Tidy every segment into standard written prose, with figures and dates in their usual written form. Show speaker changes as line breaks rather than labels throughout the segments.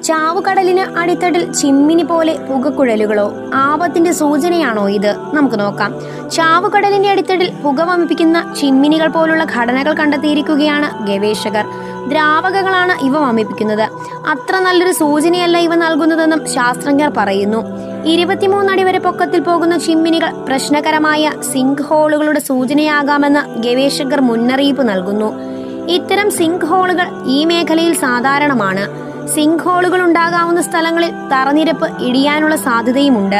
ചാവുകടലിന് അടിത്തട്ടിൽ ചിമ്മിനി പോലെ പുകക്കുഴലുകളോ ആപത്തിന്റെ സൂചനയാണോ ഇത്? നമുക്ക് നോക്കാം. ചാവുകടലിന്റെ അടിത്തട്ടിൽ പുക വമിപ്പിക്കുന്ന ചിമ്മിനികൾ പോലുള്ള ഘടനകൾ കണ്ടെത്തിയിരിക്കുകയാണ് ഗവേഷകർ. ദ്രാവകങ്ങളാണ് ഇവ വമിപ്പിക്കുന്നത്. അത്ര നല്ലൊരു സൂചനയല്ല ഇവ നൽകുന്നതെന്നും ശാസ്ത്രജ്ഞർ പറയുന്നു. 23 അടി വരെ പൊക്കത്തിൽ പോകുന്ന ചിമ്മിനികൾ പ്രശ്നകരമായ സിങ്ക് ഹോളുകളുടെ സൂചനയാകാമെന്ന് ഗവേഷകർ മുന്നറിയിപ്പ് നൽകുന്നു. ഇത്തരം സിങ്ക് ഹോളുകൾ ഈ മേഖലയിൽ സാധാരണമാണ്. സിങ്ക് ഹോളുകൾ ഉണ്ടാകാവുന്ന സ്ഥലങ്ങളിൽ തറനിരപ്പ് ഇടിയാനുള്ള സാധ്യതയുമുണ്ട്.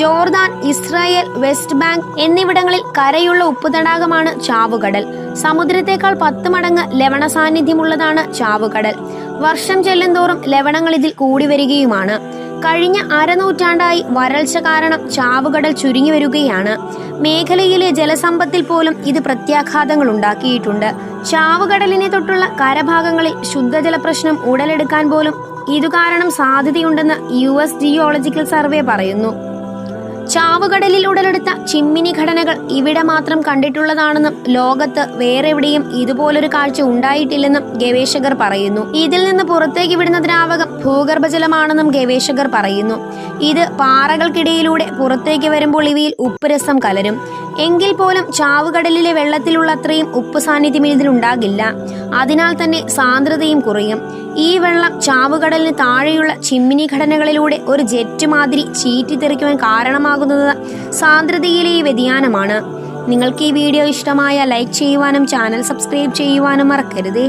ജോർദാൻ, ഇസ്രായേൽ, വെസ്റ്റ് ബാങ്ക് എന്നിവിടങ്ങളിൽ കരയുള്ള ഉപ്പ് തടാകമാണ് ചാവുകടൽ. സമുദ്രത്തേക്കാൾ 10 മടങ്ങ് ലവണ സാന്നിധ്യമുള്ളതാണ് ചാവുകടൽ. വർഷം ചെല്ലുന്തോറും ലവണങ്ങൾ ഇതിൽ കൂടി വരികയുമാണ്. കഴിഞ്ഞ അരനൂറ്റാണ്ടായി വരൾച്ച കാരണം ചാവുകടൽ ചുരുങ്ങി വരികയാണ്. മേഖലയിലെ ജലസമ്പത്തിൽ പോലും ഇത് പ്രത്യാഘാതങ്ങൾ ഉണ്ടാക്കിയിട്ടുണ്ട്. ചാവുകടലിനെ തൊട്ടുള്ള കരഭാഗങ്ങളിൽ ശുദ്ധജല പ്രശ്നം ഉടലെടുക്കാൻ പോലും ഇതുകാരണം സാധ്യതയുണ്ടെന്ന് US ജിയോളജിക്കൽ സർവേ പറയുന്നു. ചാവുകടലിൽ ഉടലെടുത്ത ചിമ്മിനി ഘടനകൾ ഇവിടെ മാത്രം കണ്ടിട്ടുള്ളതാണെന്നും ലോകത്ത് വേറെവിടെയും ഇതുപോലൊരു കാഴ്ച ഉണ്ടായിട്ടില്ലെന്നും ഗവേഷകർ പറയുന്നു. ഇതിൽ നിന്ന് പുറത്തേക്ക് വിടുന്ന ദ്രാവകം ഭൂഗർഭജലമാണെന്നും ഗവേഷകർ പറയുന്നു. ഇത് പാറകൾക്കിടയിലൂടെ പുറത്തേക്ക് വരുമ്പോൾ ഇവയിൽ ഉപ്പ് രസം കലരും. എങ്കിൽ പോലും ചാവുകടലിലെ വെള്ളത്തിലുള്ള അത്രയും ഉപ്പ് സാന്നിധ്യം ഇതിലുണ്ടാകില്ല. അതിനാൽ തന്നെ സാന്ദ്രതയും കുറയും. ഈ വെള്ളം ചാവുകടലിന് താഴെയുള്ള ചിമ്മിനി ഘടനകളിലൂടെ ഒരു ജെറ്റ് മാതിരി ചീറ്റിത്തെറിക്കുവാൻ കാരണമാകുന്നത് സാന്ദ്രതയിലെ ഈ വ്യതിയാനമാണ്. നിങ്ങൾക്ക് ഈ വീഡിയോ ഇഷ്ടമായ ലൈക്ക് ചെയ്യുവാനും ചാനൽ സബ്സ്ക്രൈബ് ചെയ്യുവാനും മറക്കരുതേ.